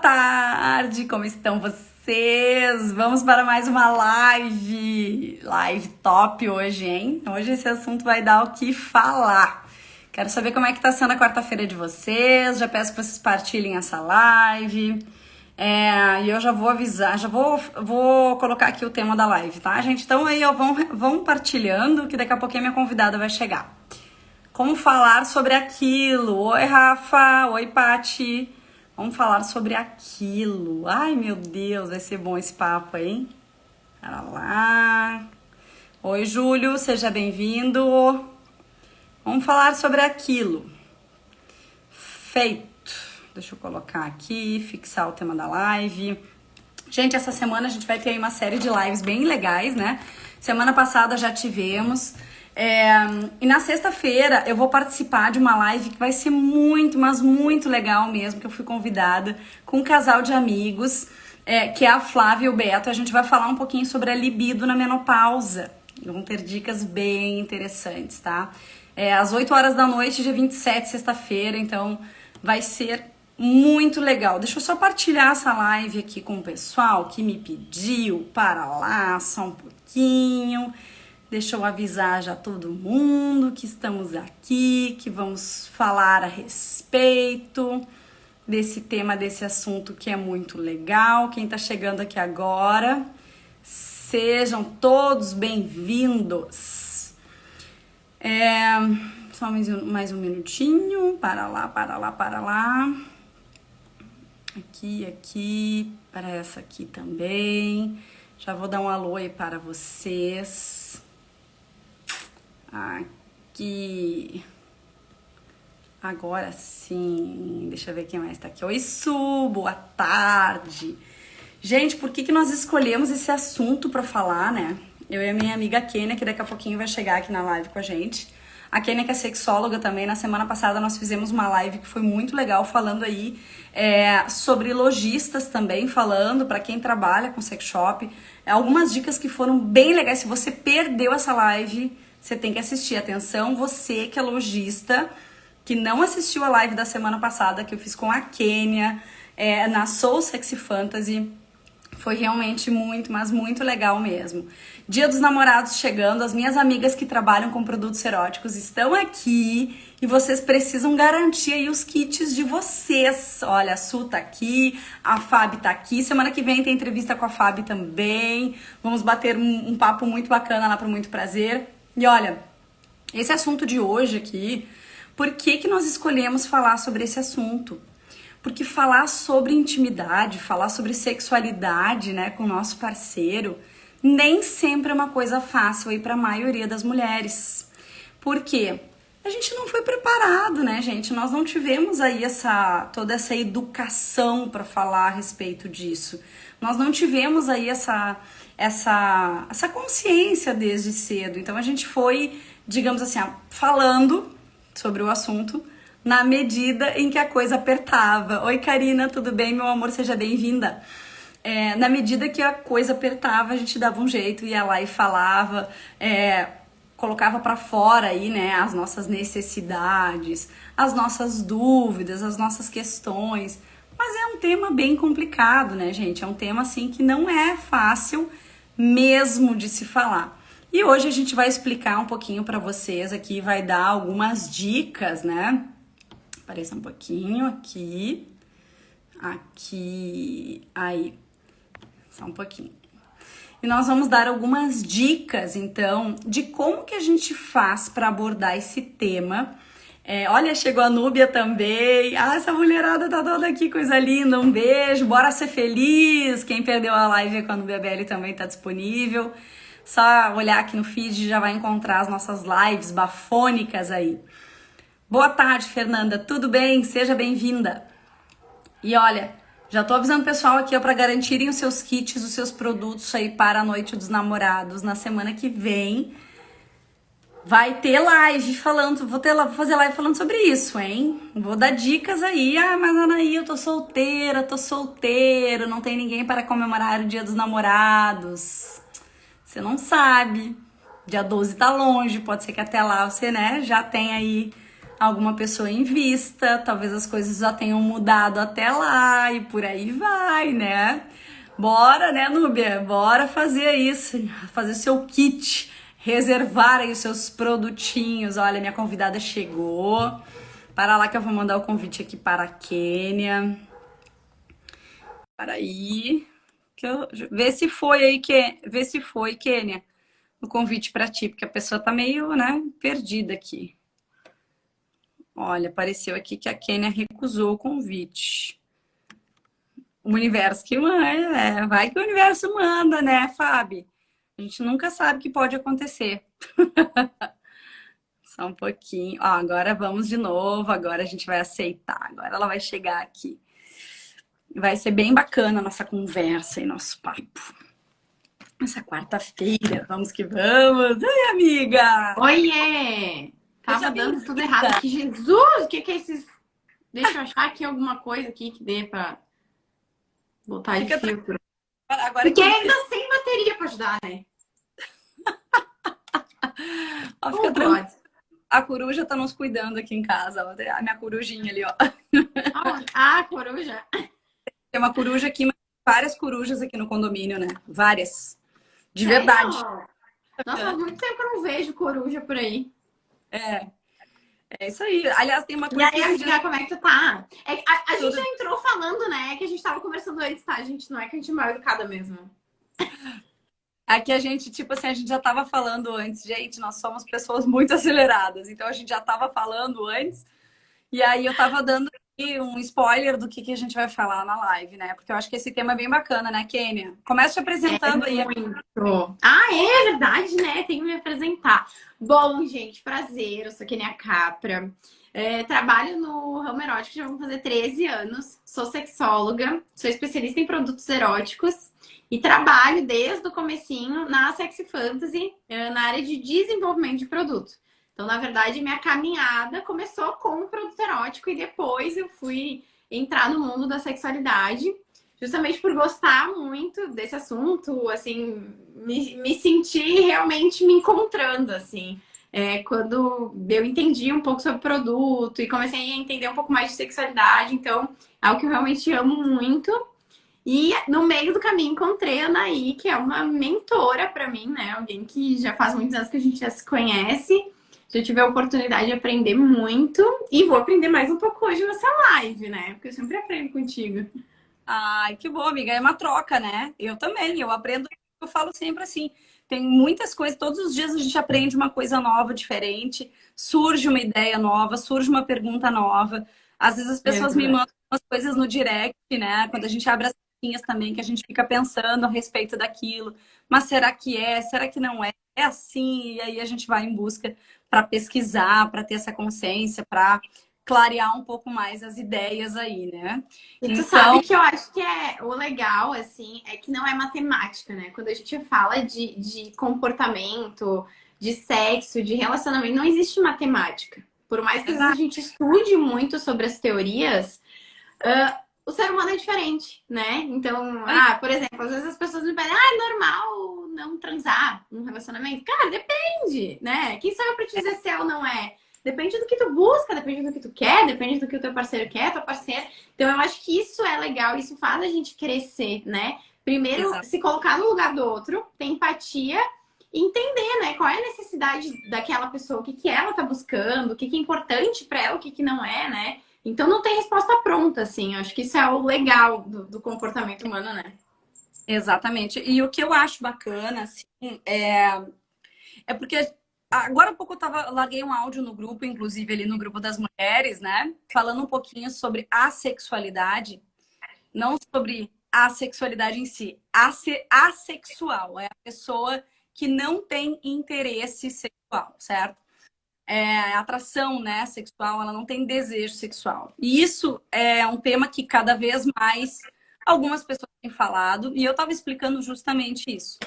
tarde, como estão vocês? Vamos para mais uma live top hoje, hein? Hoje esse assunto vai dar o que falar. Quero saber como é que tá sendo a quarta-feira de vocês, já peço que vocês partilhem essa live. E eu já vou avisar, vou colocar aqui o tema da live, tá, gente? Então aí, ó, vão partilhando que daqui a pouquinho a minha convidada vai chegar. Como falar sobre aquilo? Oi, Rafa. Oi, Pati. Vamos falar sobre aquilo. Ai, meu Deus, vai ser bom esse papo, hein? Para lá. Oi, Júlio, seja bem-vindo. Vamos falar sobre aquilo. Feito. Deixa eu colocar aqui, fixar o tema da live. Gente, essa semana a gente vai ter aí uma série de lives bem legais, né? Semana passada já tivemos. E na sexta-feira eu vou participar de uma live que vai ser muito, mas muito legal mesmo, que eu fui convidada com um casal de amigos, que é a Flávia e o Beto. A gente vai falar um pouquinho sobre a libido na menopausa. Vão ter dicas bem interessantes, tá? Às 8 horas da noite, dia 27, sexta-feira, então vai ser muito legal. Deixa eu só partilhar essa live aqui com o pessoal que me pediu para lá, só um pouquinho. Deixa eu avisar já todo mundo que estamos aqui, que vamos falar a respeito desse tema, desse assunto que é muito legal. Quem tá chegando aqui agora, sejam todos bem-vindos. Só mais um minutinho, para lá. Aqui, para essa aqui também. Já vou dar um alô aí para vocês. Aqui. Agora sim. Deixa eu ver quem mais tá aqui. Oi, Su, boa tarde. Gente, por que nós escolhemos esse assunto pra falar, né? Eu e a minha amiga Kênia, que daqui a pouquinho vai chegar aqui na live com a gente. A Kênia, que é sexóloga também, na semana passada nós fizemos uma live que foi muito legal, falando aí sobre lojistas também, falando para quem trabalha com sex shop. Algumas dicas que foram bem legais. Se você perdeu essa live, você tem que assistir. Atenção, você que é lojista, que não assistiu a live da semana passada, que eu fiz com a Kênia, na Soul Sexy Fantasy. Foi realmente muito, mas muito legal mesmo. Dia dos Namorados chegando, as minhas amigas que trabalham com produtos eróticos estão aqui e vocês precisam garantir aí os kits de vocês. Olha, a Su tá aqui, a Fábio tá aqui, semana que vem tem entrevista com a Fábio também. Vamos bater um papo muito bacana lá pro Muito Prazer. E olha, esse assunto de hoje aqui, por que nós escolhemos falar sobre esse assunto? Porque falar sobre intimidade, falar sobre sexualidade, né, com o nosso parceiro, nem sempre é uma coisa fácil aí para a maioria das mulheres. Por quê? A gente não foi preparado, né, gente? Nós não tivemos aí toda essa educação para falar a respeito disso. Nós não tivemos aí essa consciência desde cedo. Então a gente foi, digamos assim, falando sobre o assunto na medida em que a coisa apertava. Oi, Karina, tudo bem, meu amor? Seja bem-vinda. Na medida que a coisa apertava, a gente dava um jeito, ia lá e falava, colocava pra fora aí, né, as nossas necessidades, as nossas dúvidas, as nossas questões. Mas é um tema bem complicado, né, gente? É um tema, assim, que não é fácil mesmo de se falar. E hoje a gente vai explicar um pouquinho pra vocês aqui, vai dar algumas dicas, né? Apareça um pouquinho aqui, aí, só um pouquinho. E nós vamos dar algumas dicas, então, de como que a gente faz para abordar esse tema. Olha, chegou a Núbia também. Essa mulherada tá toda aqui, coisa linda. Um beijo, bora ser feliz. Quem perdeu a live com a Núbia Belli também tá disponível. Só olhar aqui no feed já vai encontrar as nossas lives bafônicas aí. Boa tarde, Fernanda. Tudo bem? Seja bem-vinda. E olha, já tô avisando o pessoal aqui, ó, para garantirem os seus kits, os seus produtos aí para a Noite dos Namorados. Na semana que vem vai ter live falando, vou fazer live falando sobre isso, hein? Vou dar dicas aí. Mas Anaí, eu tô solteiro, não tem ninguém para comemorar o Dia dos Namorados. Você não sabe. Dia 12 tá longe, pode ser que até lá você, né, já tenha aí alguma pessoa invista, talvez as coisas já tenham mudado até lá e por aí vai, né? Bora, né, Núbia? Bora fazer isso, fazer seu kit, reservar aí os seus produtinhos. Olha, minha convidada chegou. Para lá que eu vou mandar o convite aqui para a Kênia. Para aí. Vê se foi aí, vê se foi, Kênia, o convite para ti, porque a pessoa tá meio, né, perdida aqui. Olha, apareceu aqui que a Kênia recusou o convite. O universo que manda, vai que o universo manda, né, Fábio? A gente nunca sabe o que pode acontecer. Só um pouquinho. Ó, agora vamos de novo, agora a gente vai aceitar, agora ela vai chegar aqui. Vai ser bem bacana a nossa conversa e nosso papo. Essa quarta-feira, vamos que vamos. Oi, amiga! Oiê! Tava dando tudo errado aqui. Jesus, o que é esses... Deixa eu achar aqui alguma coisa aqui que dê pra botar de filtro. Agora porque ainda sem bateria pra ajudar, né? Ó, fica tranquilo. A coruja tá nos cuidando aqui em casa. Ó. A minha corujinha ali, ó. Ah, coruja. Tem uma coruja aqui, mas várias corujas aqui no condomínio, né? Várias. De Sério? verdade. Nossa, faz muito tempo que eu não vejo coruja por aí. É isso aí. Aliás, tem uma coisa. E aí, amiga, como é que tu tá? A gente já entrou falando, né? Que a gente tava conversando antes, tá? A gente não é que a gente é mal educada mesmo. Aqui a gente, tipo assim, a gente já tava falando antes, gente, nós somos pessoas muito aceleradas. Então a gente já tava falando antes. E aí eu tava dando aqui um spoiler do que a gente vai falar na live, né? Porque eu acho que esse tema é bem bacana, né, Kênia? Começa te apresentando aí. Muito. Ah, é verdade, né? Tem que me apresentar. Bom, gente, prazer. Eu sou Kênia Capra. Trabalho no ramo erótico, já vão fazer 13 anos. Sou sexóloga, sou especialista em produtos eróticos e trabalho desde o comecinho na Sexy Fantasy, na área de desenvolvimento de produto. Então, na verdade, minha caminhada começou com o produto erótico e depois eu fui entrar no mundo da sexualidade, justamente por gostar muito desse assunto, assim, me sentir realmente me encontrando, assim. Quando eu entendi um pouco sobre o produto e comecei a entender um pouco mais de sexualidade, então é algo que eu realmente amo muito. E no meio do caminho encontrei a Anaí, que é uma mentora para mim, né? Alguém que já faz muitos anos que a gente já se conhece. Já tive a oportunidade de aprender muito e vou aprender mais um pouco hoje nessa live, né? Porque eu sempre aprendo contigo. Ai, que bom, amiga. É uma troca, né? Eu também, eu aprendo, eu falo sempre assim. Tem muitas coisas, todos os dias a gente aprende uma coisa nova, diferente, surge uma ideia nova, surge uma pergunta nova. Às vezes as pessoas me mandam umas coisas no direct, né? Quando a gente abre as caixinhas também, que a gente fica pensando a respeito daquilo. Mas será que é? Será que não é? É assim? E aí a gente vai em busca para pesquisar, para ter essa consciência, para clarear um pouco mais as ideias aí, né? E tu Então, sabe que eu acho que o legal, assim, é que não é matemática, né? Quando a gente fala de comportamento, de sexo, de relacionamento, não existe matemática. Por mais que às vezes a gente estude muito sobre as teorias, o ser humano é diferente, né? Então, por exemplo, às vezes as pessoas me pedem, é normal não transar num relacionamento? Cara, depende, né? Quem sabe pra te dizer se é ou não é? Depende do que tu busca, depende do que tu quer, depende do que o teu parceiro quer, tua parceira. Então, eu acho que isso é legal, isso faz a gente crescer, né? Primeiro, se colocar no lugar do outro, ter empatia e entender, né? Qual é a necessidade daquela pessoa, o que ela tá buscando, o que é importante pra ela, o que não é, né? Então não tem resposta pronta, assim. Eu acho que isso é o legal do comportamento humano, né? exatamente. E o que eu acho bacana, assim, é porque agora há pouco larguei um áudio no grupo, inclusive ali no grupo das mulheres, né? Falando um pouquinho sobre assexualidade, não sobre a sexualidade em si. Assexual é a pessoa que não tem interesse sexual, certo? Atração, né, sexual, ela não tem desejo sexual. E isso é um tema que cada vez mais algumas pessoas têm falado, e eu estava explicando justamente isso.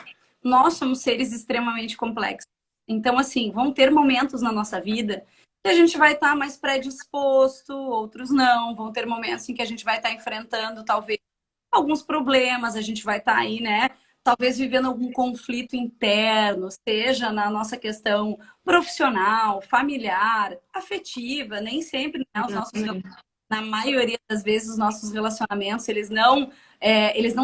Nós somos seres extremamente complexos. Então, assim, vão ter momentos na nossa vida que a gente vai estar mais predisposto, outros não. Vão ter momentos em que a gente vai estar enfrentando, talvez, alguns problemas, a gente vai estar aí, né, talvez vivendo algum conflito interno, seja na nossa questão profissional, familiar, afetiva, nem sempre, né, na maioria das vezes os nossos relacionamentos, eles não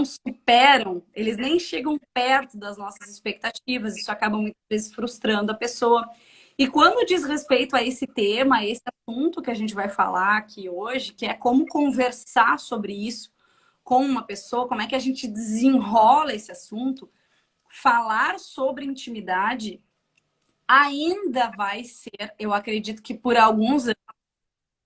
superam, eles nem chegam perto das nossas expectativas, isso acaba muitas vezes frustrando a pessoa. E quando diz respeito a esse tema, a esse assunto que a gente vai falar aqui hoje, que é como conversar sobre isso com uma pessoa, como é que a gente desenrola esse assunto, falar sobre intimidade ainda vai ser, eu acredito que por alguns anos,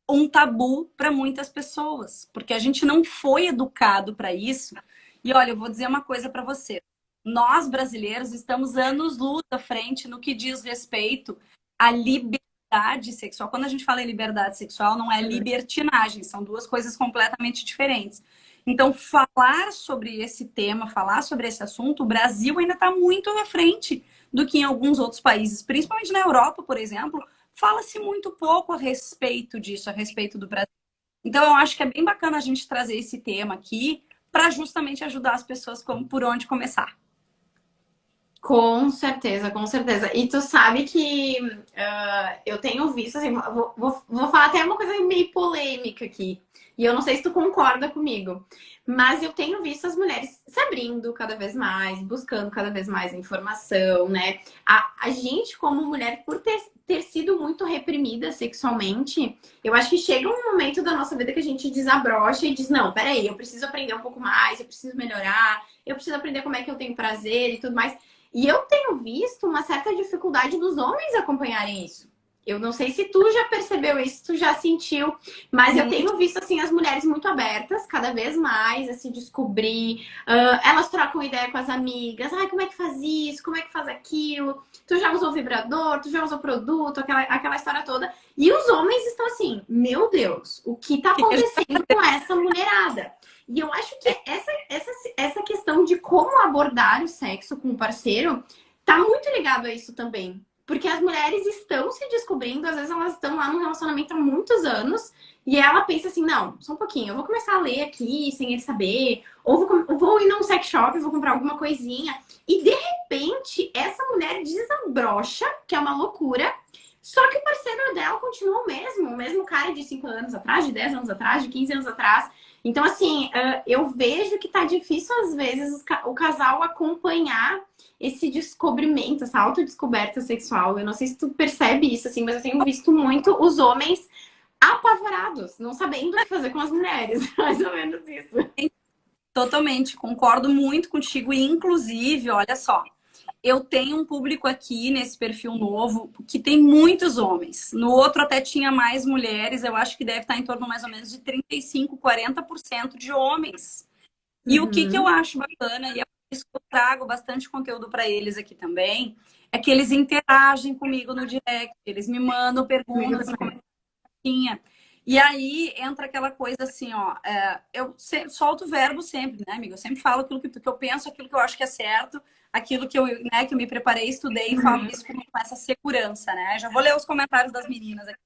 um tabu para muitas pessoas, porque a gente não foi educado para isso. E olha, eu vou dizer uma coisa para você. Nós brasileiros estamos anos-luz à frente no que diz respeito à liberdade sexual. Quando a gente fala em liberdade sexual, não é libertinagem, são duas coisas completamente diferentes. Então, falar sobre esse tema, falar sobre esse assunto, o Brasil ainda está muito à frente do que em alguns outros países, principalmente na Europa, por exemplo, fala-se muito pouco a respeito disso, a respeito do Brasil. Então, eu acho que é bem bacana a gente trazer esse tema aqui para justamente ajudar as pessoas por onde começar. Com certeza, com certeza. E tu sabe que eu tenho visto, assim, vou falar até uma coisa meio polêmica aqui. E eu não sei se tu concorda comigo. Mas eu tenho visto as mulheres se abrindo cada vez mais, buscando cada vez mais informação, né? A gente, como mulher, por ter sido muito reprimida sexualmente, eu acho que chega um momento da nossa vida que a gente desabrocha e diz, não, peraí, eu preciso aprender um pouco mais, eu preciso melhorar, eu preciso aprender como é que eu tenho prazer e tudo mais. E eu tenho visto uma certa dificuldade dos homens acompanharem isso. Eu não sei se tu já percebeu isso, tu já sentiu, mas eu tenho visto assim as mulheres muito abertas, cada vez mais a se descobrir. Elas trocam ideia com as amigas. Ai, como é que faz isso? Como é que faz aquilo? Tu já usou vibrador? Tu já usou produto? Aquela história toda. E os homens estão assim, meu Deus, o que tá acontecendo com essa mulherada? E eu acho que essa questão de como abordar o sexo com o parceiro tá muito ligado a isso também. Porque as mulheres estão se descobrindo, às vezes elas estão lá no relacionamento há muitos anos e ela pensa assim, não, só um pouquinho, eu vou começar a ler aqui sem ele saber, ou vou ir num sex shop, vou comprar alguma coisinha. E de repente, essa mulher desabrocha, que é uma loucura, só que o parceiro dela continua o mesmo cara de 5 anos atrás, de 10 anos atrás, de 15 anos atrás. Então, assim, eu vejo que tá difícil, às vezes, o casal acompanhar esse descobrimento, essa autodescoberta sexual. Eu não sei se tu percebe isso, assim, mas eu tenho visto muito os homens apavorados, não sabendo o que fazer com as mulheres. Mais ou menos isso. Totalmente, concordo muito contigo. E, inclusive, olha só, eu tenho um público aqui nesse perfil novo que tem muitos homens. No outro até tinha mais mulheres, eu acho que deve estar em torno mais ou menos de 35, 40% de homens. E o que eu acho bacana, e é por isso que eu trago bastante conteúdo para eles aqui também, é que eles interagem comigo no direct, eles me mandam perguntas e comentinha. E aí entra aquela coisa assim, ó, eu solto o verbo sempre, né, amiga? Eu sempre falo aquilo que eu penso, aquilo que eu acho que é certo, aquilo que que eu me preparei, estudei e falo isso com essa segurança, né? Já vou ler os comentários das meninas aqui.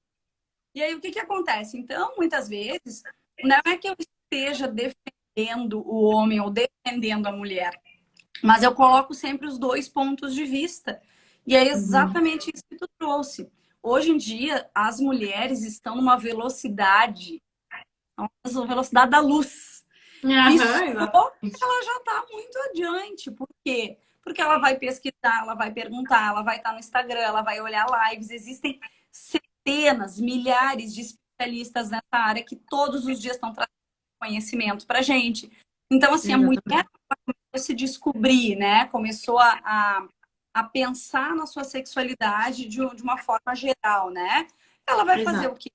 E aí, o que acontece? Então, muitas vezes, não é que eu esteja defendendo o homem ou defendendo a mulher, mas eu coloco sempre os dois pontos de vista. E é exatamente isso que tu trouxe. Hoje em dia, as mulheres estão numa velocidade, uma velocidade da luz. Isso ela já está muito adiante. Por quê? Porque ela vai pesquisar, ela vai perguntar, ela vai estar no Instagram, ela vai olhar lives. Existem centenas, milhares de especialistas nessa área que todos os dias estão trazendo conhecimento pra gente. Então, assim, a mulher começou a se descobrir, né? Começou a pensar na sua sexualidade de uma forma geral, né? Ela vai fazer o quê?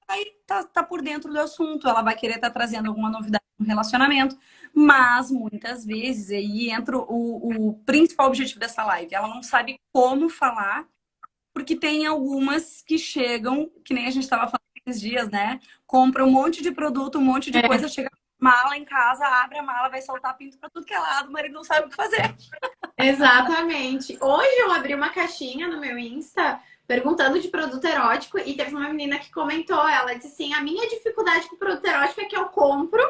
Aí tá por dentro do assunto, ela vai querer estar trazendo alguma novidade no relacionamento, mas muitas vezes aí entra o principal objetivo dessa live. Ela não sabe como falar, porque tem algumas que chegam, que nem a gente estava falando esses dias, né? Compra um monte de produto, um monte de coisa, chega mala em casa, abre a mala, vai soltar pinto pra tudo que é lado, o marido não sabe o que fazer. Exatamente. Hoje eu abri uma caixinha no meu Insta perguntando de produto erótico e teve uma menina que comentou, ela disse assim, a minha dificuldade com produto erótico é que eu compro,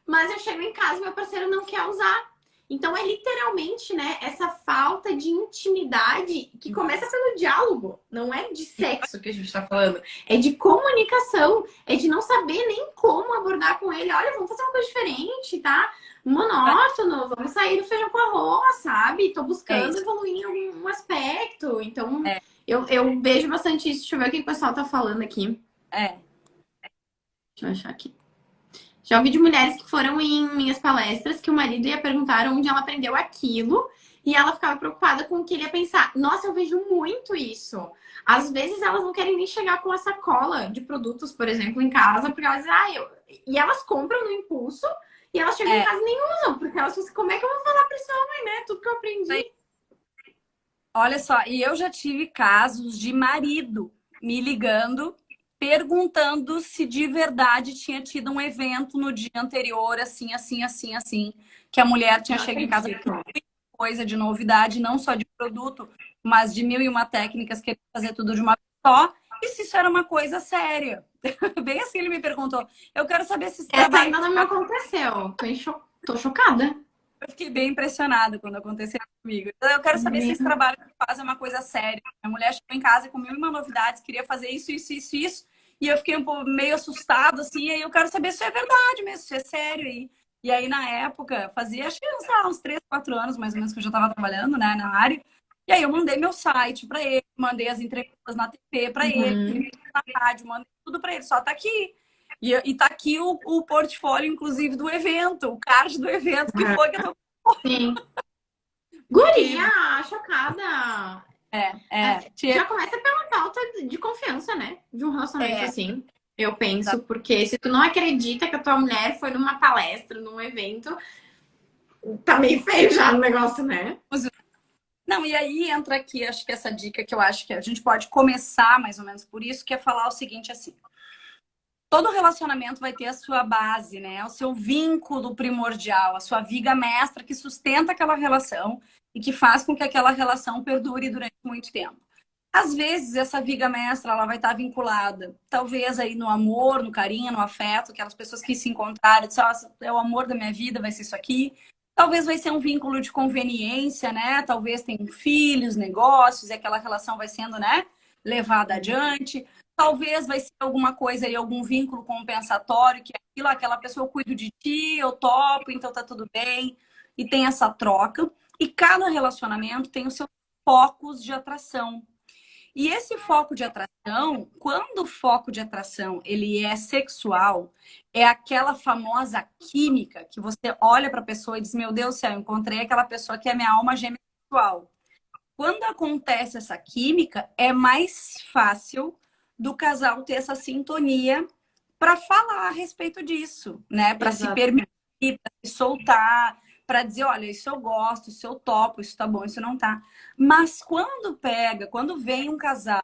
mas eu chego em casa e meu parceiro não quer usar. Então é literalmente, né, essa falta de intimidade que começa pelo diálogo. Não é de sexo que a gente tá falando, é de comunicação, é de não saber nem como abordar com ele. Olha, vamos fazer uma coisa diferente, tá? Monótono, vamos sair do feijão com arroz, sabe? Tô É buscando isso. evoluir em algum aspecto. Então, É, eu vejo bastante isso. Deixa eu ver o que o pessoal tá falando aqui. é. Deixa eu achar aqui. Já ouvi de mulheres que foram em minhas palestras que o marido ia perguntar onde ela aprendeu aquilo e ela ficava preocupada com o que ele ia pensar. Nossa, eu vejo muito isso. Às vezes elas não querem nem chegar com a sacola de produtos, por exemplo, em casa, porque elas dizem, E elas compram no impulso e elas chegam em É. casa e nem usam, porque elas pensam, como é que eu vou falar pra esse homem, né? Tudo que eu aprendi. Olha só, e eu já tive casos de marido me ligando, perguntando se de verdade tinha tido um evento no dia anterior, assim, assim, assim, assim, que a mulher tinha Não chegado em casa com acredito. coisa de novidade, não só de produto, mas de mil e uma técnicas, queria fazer tudo de uma vez só, e se isso era uma coisa séria. Bem assim ele me perguntou. Eu quero saber se esse Essa trabalho. ainda não me aconteceu. Tô chocada. Eu fiquei bem impressionada quando aconteceu comigo. Então, eu quero saber se esse trabalho que faz é uma coisa séria. A mulher chegou em casa com mil e uma novidades, queria fazer isso, isso, isso, isso. E eu fiquei um pouco meio assustada, assim. E aí eu quero saber se é verdade mesmo, se é sério aí. E aí, na época, fazia, acho que, sei lá, uns 3, 4 anos, mais ou menos, que eu já estava trabalhando, né, na área. E aí eu mandei meu site para ele, mandei as entrevistas na TV para ele, Uhum. na rádio, mandei tudo para ele. Só tá aqui. E tá aqui o portfólio, inclusive, do evento, o card do evento, que foi que eu tô Sim. porque Guria, chocada. tinha, Já começa pela falta de confiança, né? De um relacionamento é, assim. Eu penso, porque se tu não acredita que a tua mulher foi numa palestra, num evento, tá meio feio já no negócio, né? não, e aí entra aqui, acho que essa dica que eu acho que a gente pode começar mais ou menos por isso, que é falar o seguinte assim, todo relacionamento vai ter a sua base, né? O seu vínculo primordial, a sua viga mestra que sustenta aquela relação e que faz com que aquela relação perdure durante muito tempo. Às vezes, essa viga mestra ela vai estar vinculada, talvez aí no amor, no carinho, no afeto, aquelas pessoas que se encontraram, dizem, "Nossa, é o amor da minha vida, vai ser isso aqui." Talvez vai ser um vínculo de conveniência, né? Talvez tenham filhos, negócios, e aquela relação vai sendo, né, levada adiante. Talvez vai ser alguma coisa aí, algum vínculo compensatório, que é aquilo, aquela pessoa eu cuido de ti, eu topo, então tá tudo bem. E tem essa troca. E cada relacionamento tem os seus focos de atração. E esse foco de atração, quando o foco de atração ele é sexual, é aquela famosa química que você olha para a pessoa e diz: Meu Deus do céu, eu encontrei aquela pessoa que é minha alma gêmea sexual. Quando acontece essa química, é mais fácil do casal ter essa sintonia para falar a respeito disso, né? Para se Exato. permitir, para se soltar, para dizer, olha, isso eu gosto, isso eu topo, isso tá bom, isso não tá. Mas quando pega, quando vem um casal,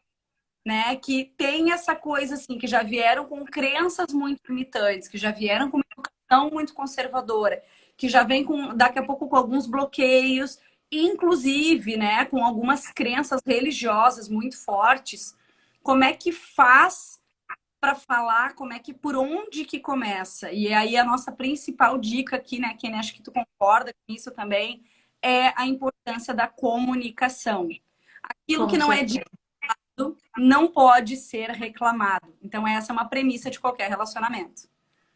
né, que tem essa coisa assim, que já vieram com crenças muito limitantes, que já vieram com uma educação muito conservadora, que já vem com daqui a pouco com alguns bloqueios, inclusive, né, com algumas crenças religiosas muito fortes, como é que faz para falar, como é que por onde que começa? E aí a nossa principal dica aqui, né, Kenny, acho que tu concorda com isso também, é a importância da comunicação. Aquilo que Com não é certeza. dito não pode ser reclamado. Então essa é uma premissa de qualquer relacionamento.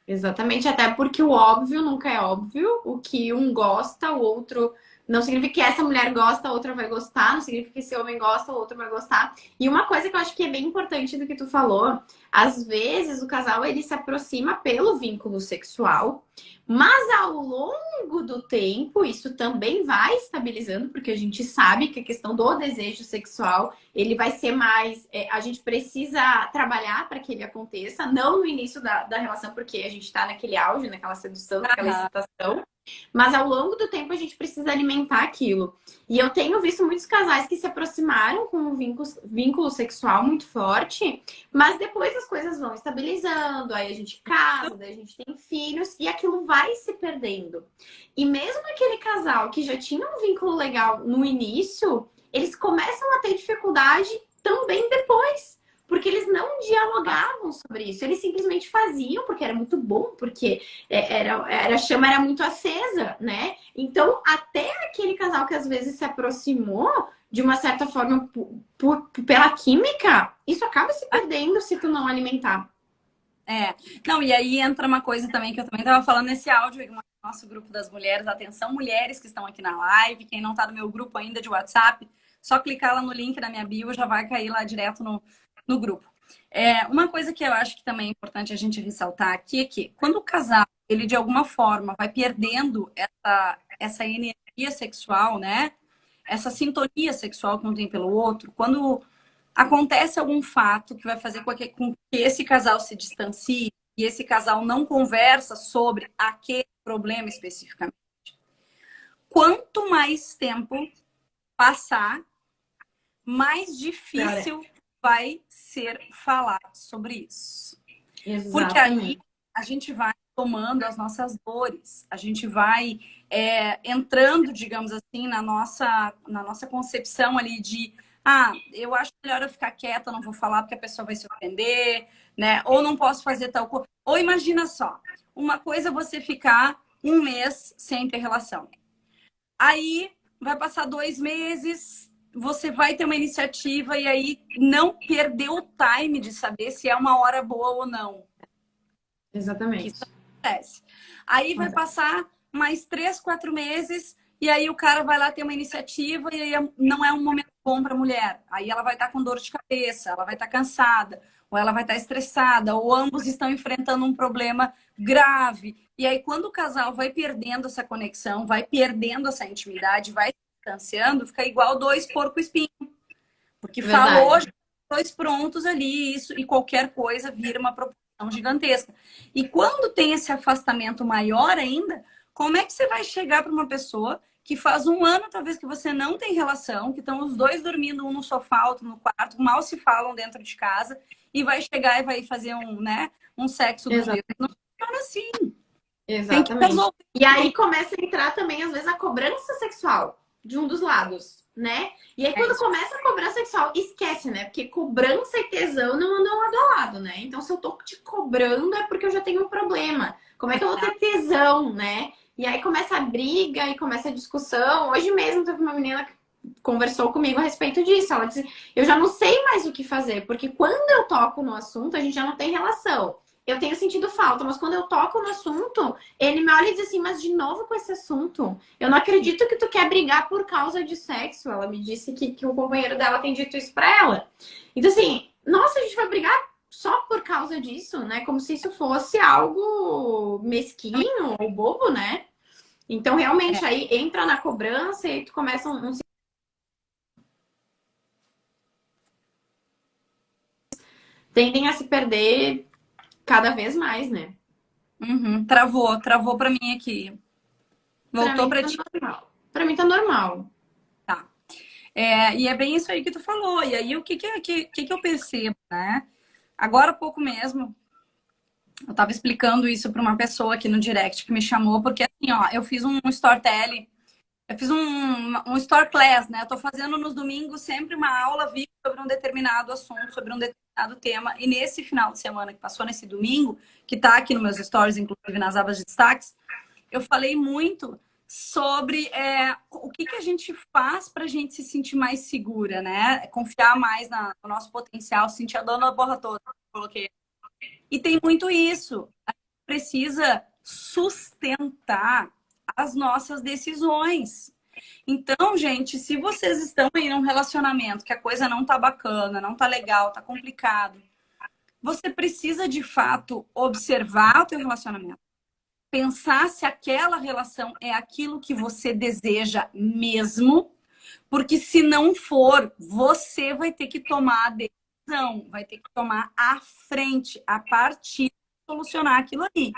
Exatamente, até porque o óbvio nunca é óbvio. O que um gosta, o outro. Não significa que essa mulher gosta, a outra vai gostar. Não significa que esse homem gosta, o outro vai gostar. E uma coisa que eu acho que é bem importante do que tu falou, às vezes o casal ele se aproxima pelo vínculo sexual, mas ao longo do tempo isso também vai estabilizando, porque a gente sabe que a questão do desejo sexual ele vai ser mais. A gente precisa trabalhar para que ele aconteça, não no início da relação, porque a gente está naquele auge, naquela sedução, naquela Aham. excitação, mas ao longo do tempo a gente precisa alimentar aquilo. E eu tenho visto muitos casais que se aproximaram com um vínculo sexual muito forte, mas depois as coisas vão estabilizando, aí a gente casa, daí a gente tem filhos e aquilo vai se perdendo. E mesmo aquele casal que já tinha um vínculo legal no início, eles começam a ter dificuldade também depois. porque eles não dialogavam sobre isso. Eles simplesmente faziam porque era muito bom, porque a chama era muito acesa, né? Então, até aquele casal que às vezes se aproximou de uma certa forma pela química, isso acaba se perdendo se tu não alimentar. Não, e aí entra uma coisa também que eu também estava falando nesse áudio no nosso grupo das mulheres. Atenção, mulheres que estão aqui na live, quem não está no meu grupo ainda de WhatsApp, só clicar lá no link da minha bio, já vai cair lá direto no grupo. Uma coisa que eu acho que também é importante a gente ressaltar aqui é que quando o casal, ele de alguma forma vai perdendo essa energia sexual, né? Essa sintonia sexual que um tem pelo outro, quando acontece algum fato que vai fazer com que esse casal se distancie e esse casal não conversa sobre aquele problema especificamente, quanto mais tempo passar, mais difícil vai ser falar sobre isso. Exatamente. Porque aí a gente vai tomando as nossas dores, a gente vai entrando, digamos assim, na nossa concepção ali de eu acho melhor eu ficar quieta, não vou falar porque a pessoa vai se ofender, né? Ou não posso fazer tal coisa. Ou imagina só, uma coisa é você ficar um mês sem ter relação. Aí vai passar 2 meses, você vai ter uma iniciativa e aí não perdeu o time de saber se é uma hora boa ou não. Exatamente. Isso acontece. Aí vai passar mais 3, 4 meses e aí o cara vai lá ter uma iniciativa e aí não é um momento bom para a mulher. Aí ela vai estar com dor de cabeça, ela vai estar cansada, ou ela vai estar estressada, ou ambos estão enfrentando um problema grave. E aí quando o casal vai perdendo essa conexão, vai perdendo essa intimidade, vai se distanciando, fica igual 2 porco-espinho. Porque falou, já 2 prontos ali, isso, e qualquer coisa vira uma proporção gigantesca. E quando tem esse afastamento maior ainda, como é que você vai chegar para uma pessoa que faz 1 ano, talvez, que você não tem relação, que estão os 2 dormindo, um no sofá, outro no quarto, mal se falam dentro de casa, e vai chegar e vai fazer um sexo dos dedos. Não funciona assim. Exatamente. Tem que resolver. E aí começa a entrar também, às vezes, a cobrança sexual de um dos lados, né? E aí, quando começa a cobrança sexual, esquece, né? Porque cobrança e tesão não andam lado a lado, né? Então, se eu tô te cobrando, é porque eu já tenho um problema. Como é que eu vou ter tesão, né? E aí começa a briga e começa a discussão. Hoje mesmo teve uma menina que conversou comigo a respeito disso. Ela disse, eu já não sei mais o que fazer, porque quando eu toco no assunto, a gente já não tem relação. Eu tenho sentido falta, mas quando eu toco no assunto, ele me olha e diz assim, mas de novo com esse assunto? Eu não acredito que tu quer brigar por causa de sexo. Ela me disse que o companheiro dela tem dito isso pra ela. Então assim, nossa, a gente vai brigar só por causa disso, né? Como se isso fosse algo mesquinho ou bobo, né? Então, realmente, aí entra na cobrança e aí tu começa tendem a se perder cada vez mais, né? Travou pra mim aqui. Voltou pra ti. Normal. Pra mim tá normal. Tá. E é bem isso aí que tu falou. E aí, o que eu percebo, né? Agora há pouco mesmo, eu tava explicando isso para uma pessoa aqui no direct que me chamou, porque assim, ó, eu fiz um storytelling, eu fiz um story class, né? Eu tô fazendo nos domingos sempre uma aula viva sobre um determinado assunto, sobre um determinado tema. E nesse final de semana que passou, nesse domingo, que tá aqui nos meus stories, inclusive nas abas de destaques, eu falei muito sobre o que a gente faz para a gente se sentir mais segura, né? Confiar mais no nosso potencial, sentir a dona da porra toda. Coloquei. E tem muito isso. A gente precisa sustentar as nossas decisões. Então, gente, se vocês estão em um relacionamento que a coisa não tá bacana, não tá legal, tá complicado, você precisa de fato observar o teu relacionamento. Pensar se aquela relação é aquilo que você deseja mesmo, porque se não for, você vai ter que tomar a decisão, vai ter que tomar a frente, a partir de solucionar aquilo ali.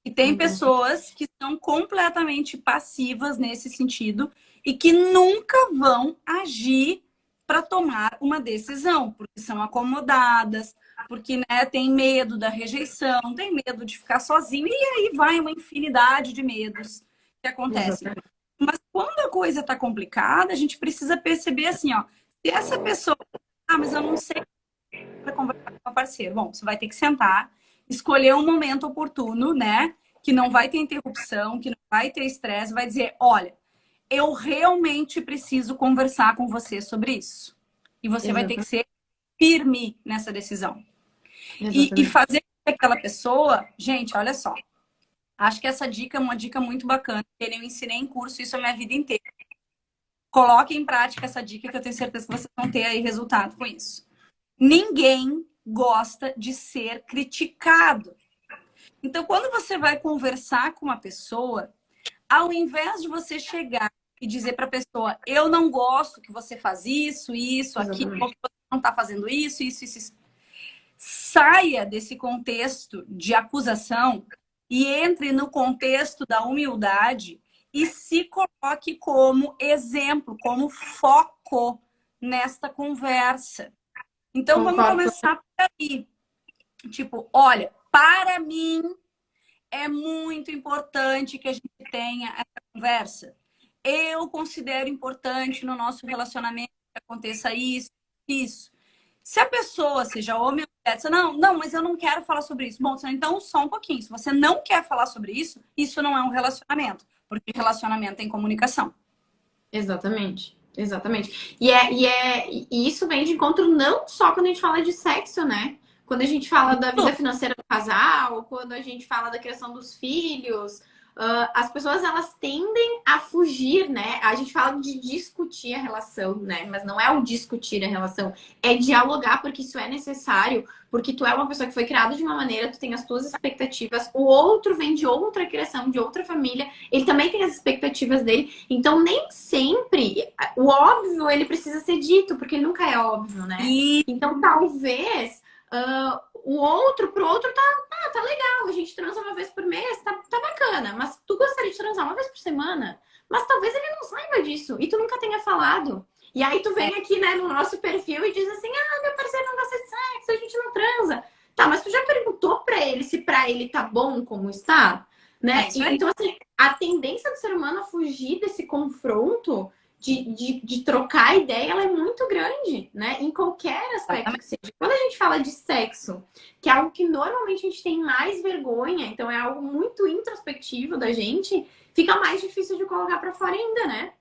E tem pessoas que são completamente passivas nesse sentido e que nunca vão agir para tomar uma decisão, porque são acomodadas, porque tem medo da rejeição, tem medo de ficar sozinho, e aí vai uma infinidade de medos que acontecem. Exatamente. Mas quando a coisa está complicada, a gente precisa perceber assim, ó, se essa pessoa, mas eu não sei para conversar com o parceiro? Bom, você vai ter que sentar, escolher um momento oportuno, né? Que não vai ter interrupção, que não vai ter estresse, vai dizer, olha, eu realmente preciso conversar com você sobre isso. E você vai ter que Exatamente. ser firme nessa decisão. E Exatamente. fazer com aquela pessoa, gente, olha só. Acho que essa dica é uma dica muito bacana. Eu ensinei em curso isso a minha vida inteira. Coloque em prática essa dica que eu tenho certeza que vocês vão ter aí resultado com isso. Ninguém gosta de ser criticado. Então, quando você vai conversar com uma pessoa, ao invés de você chegar e dizer para a pessoa, eu não gosto que você faz isso, aquilo, ou Exatamente. que você não está fazendo isso. Saia desse contexto de acusação e entre no contexto da humildade e se coloque como exemplo, como foco nesta conversa. Então, vamos Concordo. começar por aí. Tipo, olha, para mim é muito importante que a gente tenha essa conversa. Eu considero importante no nosso relacionamento que aconteça isso. Se a pessoa, seja homem ou mulher, diz, não, mas eu não quero falar sobre isso. Bom, então só um pouquinho. Se você não quer falar sobre isso, isso não é um relacionamento. Porque relacionamento tem comunicação. Exatamente. Exatamente. E isso vem de encontro não só quando a gente fala de sexo, né? Quando a gente fala da vida financeira do casal, quando a gente fala da criação dos filhos, as pessoas elas tendem a fugir, né? A gente fala de discutir a relação, né? Mas não é o discutir a relação, é dialogar, porque isso é necessário, porque tu é uma pessoa que foi criada de uma maneira, tu tem as tuas expectativas, o outro vem de outra criação, de outra família, ele também tem as expectativas dele, então nem sempre o óbvio ele precisa ser dito, porque ele nunca é óbvio, né? E Então talvez o outro pro outro tá legal, a gente transa uma vez por mês, tá bacana, mas tu gostaria de transar uma vez por semana, mas talvez ele não saiba disso e tu nunca tenha falado. E aí tu vem aqui, né, no nosso perfil e diz assim, meu parceiro não gosta de sexo, a gente não transa. Tá, mas tu já perguntou pra ele se pra ele tá bom como está? é Né? isso aí. Então, assim, a tendência do ser humano a fugir desse confronto de trocar ideia, ela é muito grande, né? Em qualquer aspecto que Exatamente. seja. Quando a gente fala de sexo, que é algo que normalmente a gente tem mais vergonha, então é algo muito introspectivo da gente, fica mais difícil de colocar pra fora ainda, né?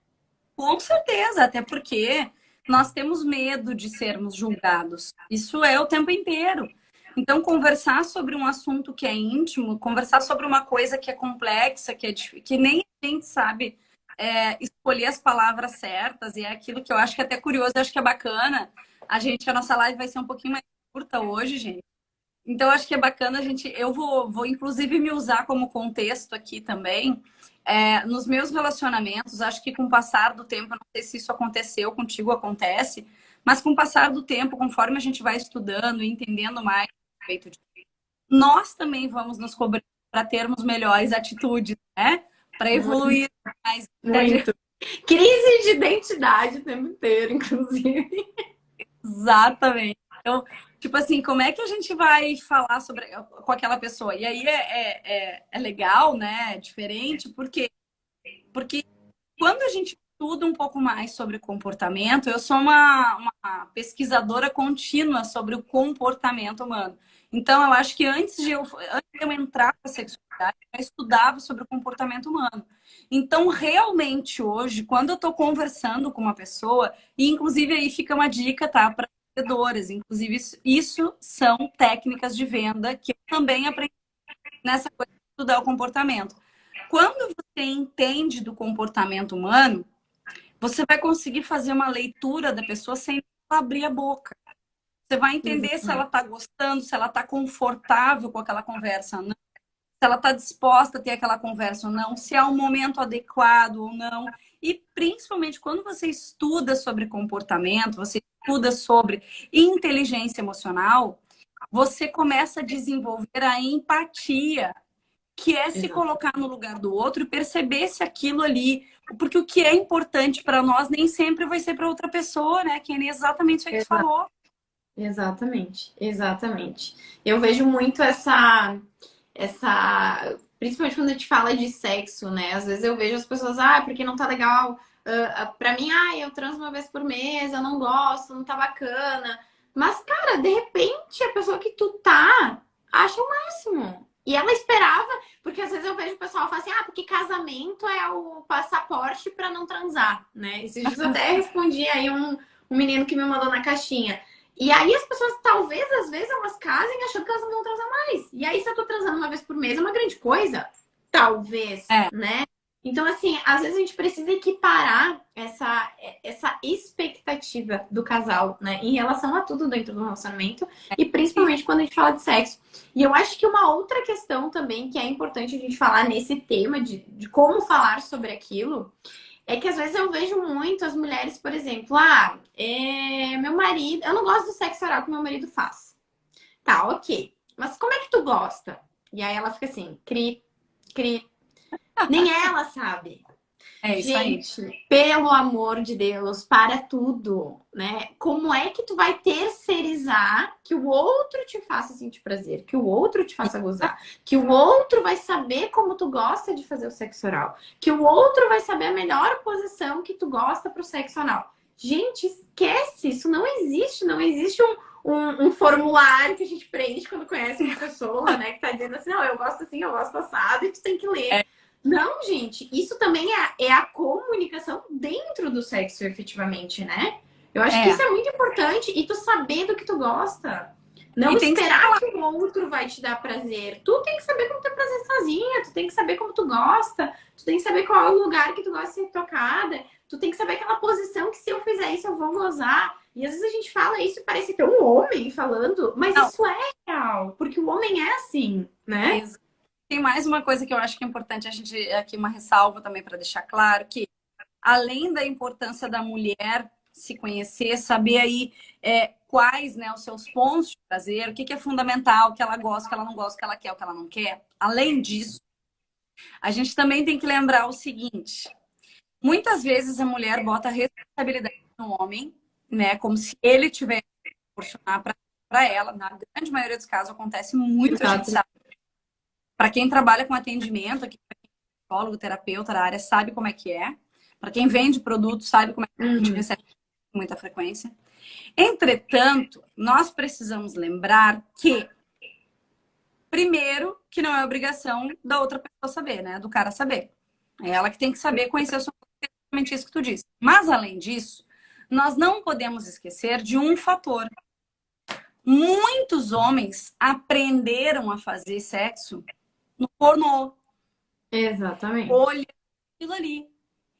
Com certeza, até porque nós temos medo de sermos julgados. Isso é o tempo inteiro. Então, conversar sobre um assunto que é íntimo, conversar sobre uma coisa que é complexa, que nem a gente sabe escolher as palavras certas, e é aquilo que eu acho que é até curioso, eu acho que é bacana. A nossa live vai ser um pouquinho mais curta hoje, gente. Então, eu acho que é bacana a gente. Eu vou inclusive me usar como contexto aqui também. Nos meus relacionamentos, acho que com o passar do tempo, eu não sei se isso aconteceu contigo, acontece, mas com o passar do tempo, conforme a gente vai estudando e entendendo mais a respeito disso, nós também vamos nos cobrar para termos melhores atitudes, né? Para Muito, evoluir mais. muito. Crise de identidade o tempo inteiro, inclusive. Exatamente. Então, tipo assim, como é que a gente vai falar sobre com aquela pessoa? E aí é legal, né? É diferente, porque quando a gente estuda um pouco mais sobre comportamento, eu sou uma pesquisadora contínua sobre o comportamento humano. Então, eu acho que antes de eu entrar na sexualidade, eu estudava sobre o comportamento humano. Então, realmente, hoje, quando eu estou conversando com uma pessoa, e inclusive aí fica uma dica, tá, para vendedoras, inclusive isso são técnicas de venda que eu também aprendi nessa coisa de estudar o comportamento. Quando você entende do comportamento humano, você vai conseguir fazer uma leitura da pessoa sem abrir a boca. Você vai entender se ela Exatamente. está gostando, se ela está confortável com aquela conversa ou não, se ela está disposta a ter aquela conversa ou não, se é um momento adequado ou não. E principalmente quando você estuda sobre comportamento, você estuda sobre inteligência emocional, você começa a desenvolver a empatia, que é se Exato. colocar no lugar do outro e perceber se aquilo ali, porque o que é importante para nós nem sempre vai ser para outra pessoa, né? Que é exatamente isso aí que tu falou. Exatamente, exatamente. Eu vejo muito principalmente quando a gente fala de sexo, né? Às vezes eu vejo as pessoas, porque não tá legal. Pra mim, eu transo uma vez por mês, eu não gosto, não tá bacana. Mas, cara, de repente, a pessoa que tu tá acha o máximo. E ela esperava, porque às vezes eu vejo o pessoal falar assim, porque casamento é o passaporte pra não transar, né? Esses dias eu até respondi aí um menino que me mandou na caixinha. E aí as pessoas, talvez, às vezes, elas casem achando que elas não vão transar mais. E aí, se eu tô transando uma vez por mês, é uma grande coisa. Talvez, É. né? Então, assim, às vezes a gente precisa equiparar essa expectativa do casal, né? Em relação a tudo dentro do relacionamento. E principalmente quando a gente fala de sexo. E eu acho que uma outra questão também que é importante a gente falar nesse tema de como falar sobre aquilo é que às vezes eu vejo muito as mulheres, por exemplo, meu marido, eu não gosto do sexo oral que meu marido faz. Tá, ok. Mas como é que tu gosta? E aí ela fica assim, cri, cri. Nem ela sabe. É isso aí. Gente, pelo amor de Deus, para tudo, né? Como é que tu vai terceirizar que o outro te faça sentir prazer, que o outro te faça gozar, que o outro vai saber como tu gosta de fazer o sexo oral, que o outro vai saber a melhor posição que tu gosta pro sexo anal? Gente, esquece, isso não existe, não existe um formulário que a gente preenche quando conhece uma pessoa, né? Que tá dizendo assim, não, eu gosto assim, eu gosto assado, e tu tem que ler. Não, gente, isso também é a comunicação dentro do sexo, efetivamente, né? Eu acho que isso é muito importante e tu saber do que tu gosta. Não esperar que o outro vai te dar prazer. Tu tem que saber como ter prazer sozinha, tu tem que saber como tu gosta, tu tem que saber qual é o lugar que tu gosta de ser tocada, tu tem que saber aquela posição que se eu fizer isso eu vou gozar. E às vezes a gente fala isso e parece que é um homem falando, mas isso é real, porque o homem é assim, né? Tem mais uma coisa que eu acho que é importante a gente aqui, uma ressalva também para deixar claro, que além da importância da mulher se conhecer, saber aí quais, né, os seus pontos de prazer, o que, que é fundamental, o que ela gosta, o que ela não gosta, o que ela quer, o que ela não quer. Além disso, a gente também tem que lembrar o seguinte: muitas vezes a mulher bota a responsabilidade no homem, né, como se ele tivesse que proporcionar para ela. Na grande maioria dos casos acontece muito, a gente sabe. Para quem trabalha com atendimento, aqui, psicólogo, terapeuta da área, sabe como é que é. Para quem vende produtos, sabe como é que a gente recebe com muita frequência. Entretanto, nós precisamos lembrar que, primeiro, que não é obrigação da outra pessoa saber, né? Do cara saber. É ela que tem que saber conhecer o seu corpo, exatamente isso que tu disse. Mas, além disso, nós não podemos esquecer de um fator. Muitos homens aprenderam a fazer sexo no pornô. Exatamente. Olha aquilo ali.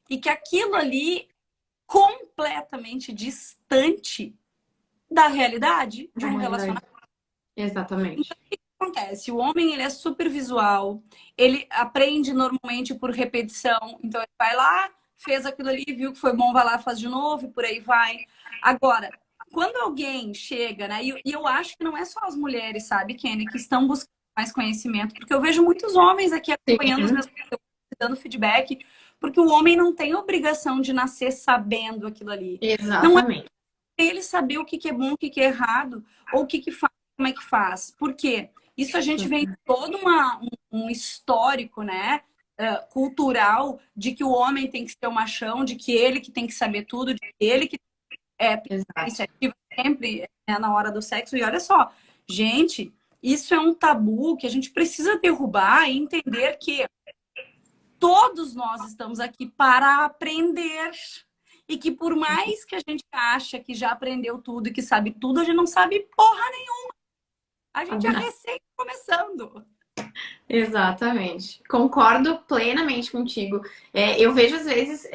E que aquilo ali completamente distante da realidade de um relacionamento. Exatamente. Então, o que acontece? O homem, ele é super visual, ele aprende normalmente por repetição. Então, ele vai lá, fez aquilo ali, viu que foi bom, vai lá, faz de novo e por aí vai. Agora, quando alguém chega, né? E eu acho que não é só as mulheres, sabe, Kenny, que estão buscando mais conhecimento, porque eu vejo muitos homens aqui acompanhando os meus conteúdos, dando feedback, porque o homem não tem obrigação de nascer sabendo aquilo ali. Exatamente. Não é ele saber o que é bom, o que é errado, ou o que faz, como é que faz. Por quê? Isso a gente vem todo um histórico, né? Cultural de que o homem tem que ser o machão, de que ele que tem que saber tudo, de que ele que tem iniciativa sempre na hora do sexo. E olha só, gente, isso é um tabu que a gente precisa derrubar e entender que todos nós estamos aqui para aprender. E que por mais que a gente acha que já aprendeu tudo e que sabe tudo, a gente não sabe porra nenhuma. A gente é recém começando. Exatamente. Concordo plenamente contigo. Eu vejo às vezes,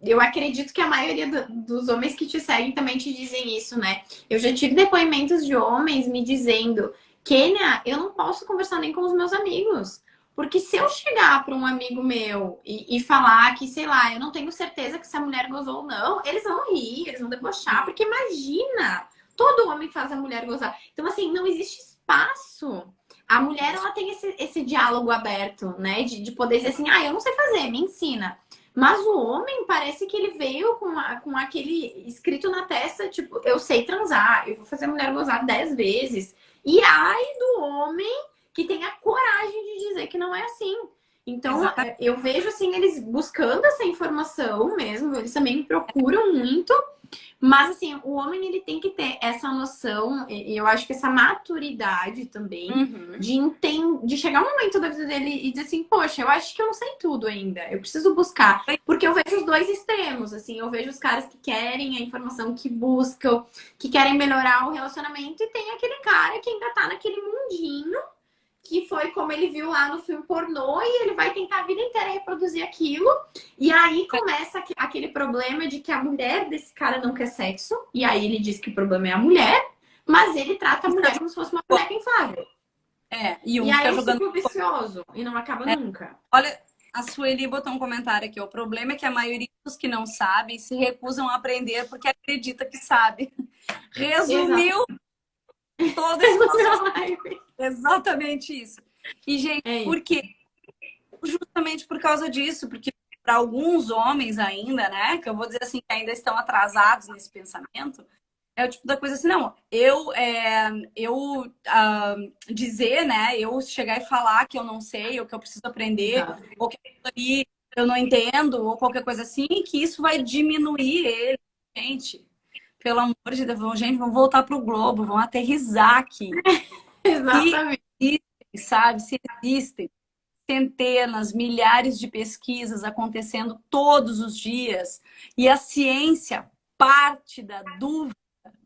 eu acredito que a maioria dos homens que te seguem também te dizem isso, né? Eu já tive depoimentos de homens me dizendo, Kênia, eu não posso conversar nem com os meus amigos. Porque se eu chegar para um amigo meu e falar que, sei lá, eu não tenho certeza que essa mulher gozou ou não, eles vão rir, eles vão debochar, porque imagina, todo homem faz a mulher gozar. Então, assim, não existe espaço. A mulher, ela tem esse diálogo aberto, né? De poder dizer assim, eu não sei fazer, me ensina. Mas o homem parece que ele veio com aquele escrito na testa, tipo, eu sei transar, eu vou fazer a mulher gozar 10 vezes. E ai do homem que tem a coragem de dizer que não é assim. Então, Exatamente. eu vejo, assim, eles buscando essa informação mesmo, eles também me procuram muito, mas, assim, o homem, ele tem que ter essa noção, e eu acho que essa maturidade também, Uhum. de chegar um momento da vida dele e dizer assim, poxa, eu acho que eu não sei tudo ainda, eu preciso buscar. Porque eu vejo os dois extremos, assim, eu vejo os caras que querem a informação, que buscam, que querem melhorar o relacionamento, e tem aquele cara que ainda tá naquele mundinho, que foi como ele viu lá no filme pornô, e ele vai tentar a vida inteira reproduzir aquilo. E aí começa aquele problema de que a mulher desse cara não quer sexo, e aí ele diz que o problema é a mulher, mas ele trata a mulher como se fosse uma boneca inflável. E E um aí fica é um jogando. ciclo vicioso, e não acaba nunca. Olha, a Sueli botou um comentário aqui. O problema é que a maioria dos que não sabem se recusam a aprender porque acredita que sabe. Exato. Resumiu todo esse nosso Resolveu assunto. a live. Exatamente isso. E, gente, É por isso. quê? Justamente por causa disso, porque para alguns homens ainda, né, que eu vou dizer assim, que ainda estão atrasados nesse pensamento, é o tipo da coisa assim, não, dizer, né, eu chegar e falar que eu não sei, ou que eu preciso aprender, Exato. ou que aquilo ali eu não entendo, ou qualquer coisa assim, que isso vai diminuir ele. Gente, pelo amor de Deus, gente, vamos voltar para o globo, vamos aterrissar aqui. Se Exatamente. existem, sabe, se existem centenas, milhares de pesquisas acontecendo todos os dias, e a ciência parte da dúvida,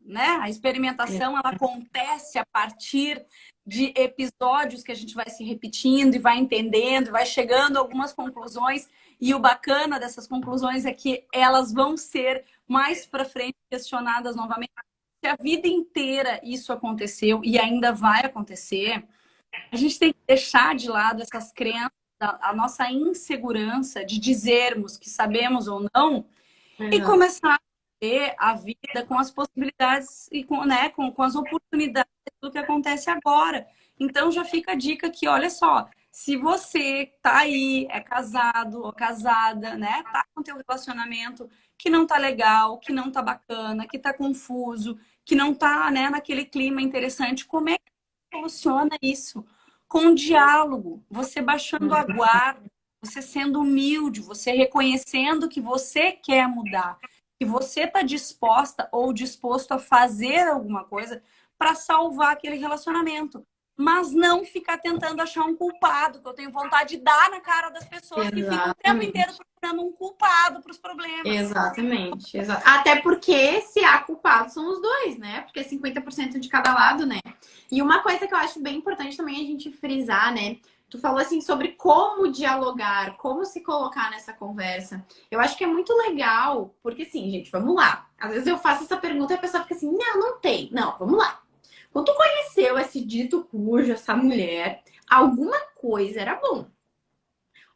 né? A experimentação ela acontece a partir de episódios que a gente vai se repetindo e vai entendendo, vai chegando a algumas conclusões. E o bacana dessas conclusões é que elas vão ser mais para frente questionadas novamente. Se a vida inteira isso aconteceu e ainda vai acontecer, a gente tem que deixar de lado essas crenças, a nossa insegurança de dizermos que sabemos ou não e Exato. começar a ver a vida com as possibilidades e com, né, com as oportunidades do que acontece agora. Então já fica a dica que, olha só, se você tá aí, é casado ou casada, né, tá com teu relacionamento que não tá legal, que não tá bacana, que tá confuso, que não tá, né, naquele clima interessante, como é que soluciona isso? Com diálogo, você baixando a guarda, você sendo humilde, você reconhecendo que você quer mudar, que você está disposta ou disposto a fazer alguma coisa para salvar aquele relacionamento. Mas não ficar tentando achar um culpado, que eu tenho vontade de dar na cara das pessoas que ficam o tempo inteiro Exatamente. procurando um culpado para os problemas. Exatamente. Até porque se há culpados são os dois, né? Porque é 50% de cada lado, né? E uma coisa que eu acho bem importante também a gente frisar, né? Tu falou assim sobre como dialogar, como se colocar nessa conversa. Eu acho que é muito legal, porque assim, gente, vamos lá. Às vezes eu faço essa pergunta e a pessoa fica assim, não, não tem. Não, vamos lá. Quando tu conheceu esse dito cujo, essa mulher, alguma coisa era bom.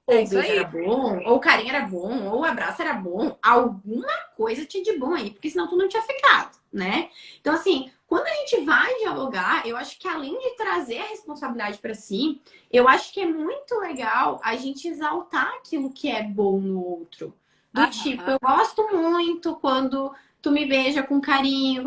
É Ou o isso beijo era aí. bom, ou o carinho era bom, ou o abraço era bom. Alguma coisa tinha de bom aí, porque senão tu não tinha ficado, né? Então, assim, quando a gente vai dialogar, eu acho que além de trazer a responsabilidade para si, eu acho que é muito legal a gente exaltar aquilo que é bom no outro. Do tipo, Aham. eu gosto muito quando tu me beija com carinho,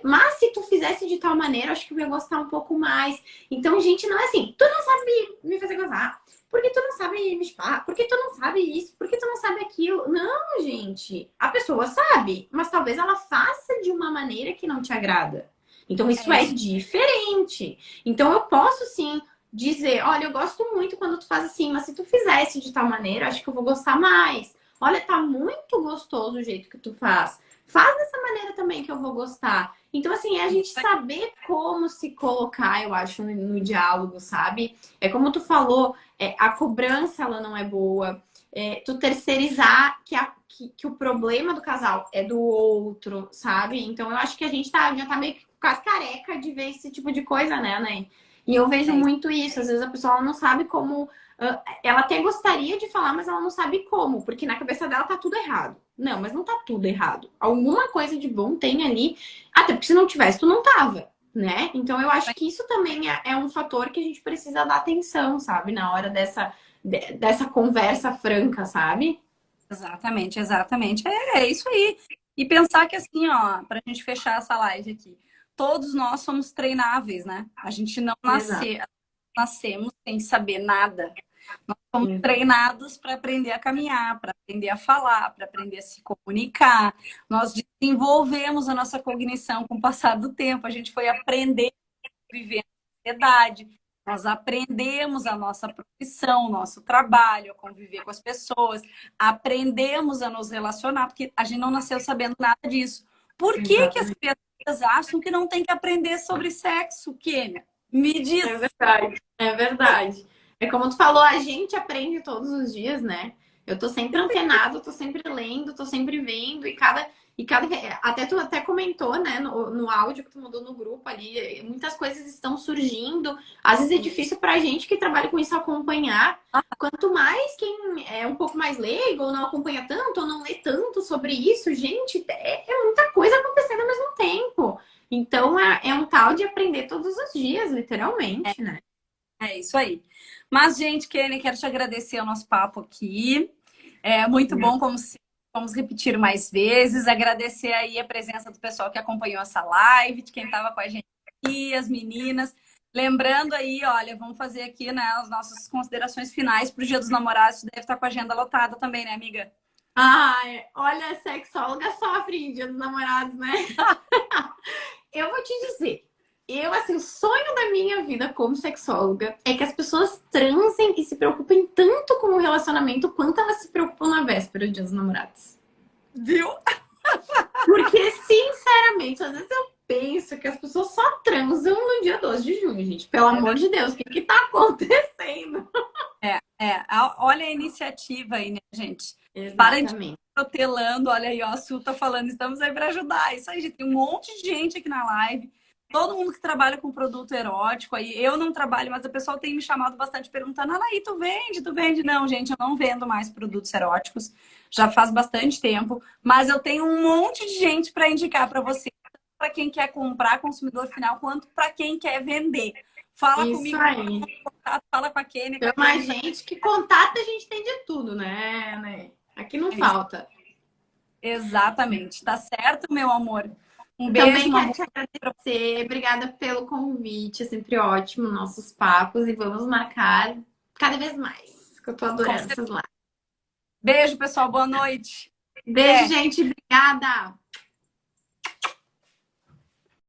mas se tu fizesse de tal maneira, eu acho que eu ia gostar um pouco mais. Então, gente, não é assim, tu não sabe me fazer gozar. Por que tu não sabe me chupar? Por que tu não sabe isso? Por que tu não sabe aquilo? Não, gente. A pessoa sabe, mas talvez ela faça de uma maneira que não te agrada. Então isso É é isso. diferente. Então eu posso sim dizer, olha, eu gosto muito quando tu faz assim, mas se tu fizesse de tal maneira, acho que eu vou gostar mais. Olha, tá muito gostoso o jeito que tu faz. Faz dessa maneira também que eu vou gostar. Então, assim, é a gente saber como se colocar, eu acho, no diálogo, sabe? É como tu falou, a cobrança ela não é boa. Tu terceirizar que o problema do casal é do outro, sabe? Então eu acho que a gente já tá meio que quase careca de ver esse tipo de coisa, né? E eu vejo É isso. muito isso. Às vezes a pessoa não sabe como. Ela até gostaria de falar, mas ela não sabe como, porque na cabeça dela tá tudo errado. Não, mas não tá tudo errado. Alguma coisa de bom tem ali. Até porque se não tivesse, tu não tava, né? Então eu acho que isso também é um fator que a gente precisa dar atenção, sabe? Na hora dessa conversa franca, sabe? Exatamente, exatamente. É isso aí. E pensar que assim, ó, para a gente fechar essa live aqui, todos nós somos treináveis, né? A gente não Exato. nascemos sem saber nada. Somos treinados para aprender a caminhar, para aprender a falar, para aprender a se comunicar. Nós desenvolvemos a nossa cognição com o passar do tempo. A gente foi aprender a viver na sociedade. Nós aprendemos a nossa profissão, o nosso trabalho, a conviver com as pessoas. Aprendemos a nos relacionar, porque a gente não nasceu sabendo nada disso. Por que que as crianças acham que não tem que aprender sobre sexo, Kênia? Me diz. É verdade, é verdade. É como tu falou, a gente aprende todos os dias, né? Eu tô sempre antenado, tô sempre lendo, tô sempre vendo, até tu até comentou, né, no áudio que tu mandou no grupo ali, muitas coisas estão surgindo. Às vezes é difícil pra gente que trabalha com isso acompanhar. Quanto mais quem é um pouco mais leigo, ou não acompanha tanto, ou não lê tanto sobre isso, gente, é muita coisa acontecendo ao mesmo tempo. Então é um tal de aprender todos os dias, literalmente, né? É isso aí. Mas, gente, Kenny, quero te agradecer o nosso papo aqui. É muito bom, como se vamos repetir mais vezes. Agradecer aí a presença do pessoal que acompanhou essa live, de quem estava com a gente aqui, as meninas. Lembrando aí, olha, vamos fazer aqui, né, as nossas considerações finais para o Dia dos Namorados. Deve estar com a agenda lotada também, né, amiga? Ai, olha, a sexóloga sofre em Dia dos Namorados, né? Eu vou te dizer, assim, o sonho da minha vida como sexóloga é que as pessoas transem e se preocupem tanto com o relacionamento quanto elas se preocupam na véspera do Dia dos Namorados. Viu? Porque, sinceramente, às vezes eu penso que as pessoas só transam no dia 12 de junho, gente. Pelo amor de Deus, o que tá acontecendo? Olha a iniciativa aí, né, gente? Parem de Exatamente. protelando, olha aí, ó, a Su tá falando, estamos aí para ajudar. Isso aí, gente, tem um monte de gente aqui na live. Todo mundo que trabalha com produto erótico aí, eu não trabalho, mas o pessoal tem me chamado bastante perguntando, Anaí, tu vende? Tu vende? Não, gente, eu não vendo mais produtos eróticos, já faz bastante tempo, mas eu tenho um monte de gente para indicar para você, para quem quer comprar, consumidor final, quanto para quem quer vender. Fala Isso comigo, aí. fala com a Kênia. Tem mais gente que contata, a gente tem de tudo, né? Aqui não falta. Exatamente, tá certo, meu amor? Um beijo, Também uma quero te agradecer. Obrigada pelo convite. É sempre ótimo nossos papos e vamos marcar cada vez mais. Que eu tô adorando essas lives. beijo, pessoal, boa noite. Beijo, gente. Obrigada.